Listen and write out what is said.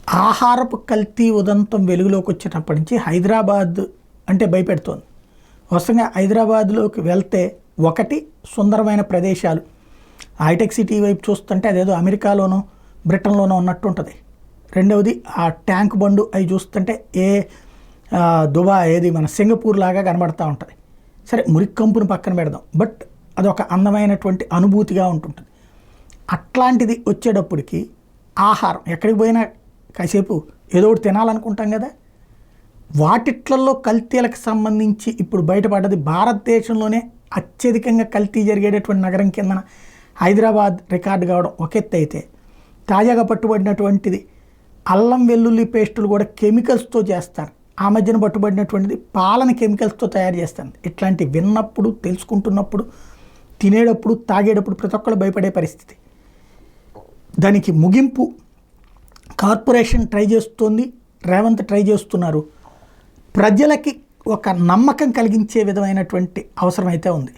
ఆహారపు కల్తీ ఉదంతం వెలుగులోకి వచ్చేటప్పటి నుంచి హైదరాబాద్ అంటే భయపెడుతోంది. వరుసగా హైదరాబాద్లోకి వెళ్తే ఒకటి సుందరమైన ప్రదేశాలు, హైటెక్ సిటీ వైపు చూస్తుంటే అదేదో అమెరికాలోనో బ్రిటన్లోనో ఉన్నట్టు ఉంటుంది. రెండవది ఆ ట్యాంక్ బండు అవి చూస్తుంటే దుబాయ్ ఏది మన సింగపూర్ లాగా కనబడతా ఉంటుంది. సరే మురిక్కంపును పక్కన పెడదాం, బట్ అదొక అందమైనటువంటి అనుభూతిగా ఉంటుంటుంది. అట్లాంటిది వచ్చేటప్పటికి ఆహారం ఎక్కడికి పోయినా కాసేపు ఏదో ఒకటి తినాలనుకుంటాం కదా. వాటిట్లలో కల్తీలకు సంబంధించి ఇప్పుడు బయటపడ్డది భారతదేశంలోనే అత్యధికంగా కల్తీ జరిగేటటువంటి నగరం కిందన హైదరాబాద్ రికార్డు కావడం ఒక ఎత్తు అయితే, తాజాగా పట్టుబడినటువంటిది అల్లం వెల్లుల్లి పేస్టులు కూడా కెమికల్స్తో చేస్తారు. ఆ మధ్యన పట్టుబడినటువంటిది పాలన కెమికల్స్తో తయారు చేస్తారు. ఇట్లాంటి విన్నప్పుడు, తెలుసుకుంటున్నప్పుడు, తినేటప్పుడు, తాగేటప్పుడు ప్రతి ఒక్కళ్ళు భయపడే పరిస్థితి. దానికి ముగింపు కార్పొరేషన్ ట్రై చేస్తోంది, రేవంత్ ట్రై చేస్తున్నారు. ప్రజలకి ఒక నమ్మకం కలిగించే విధమైనటువంటి అవసరం అయితే ఉంది.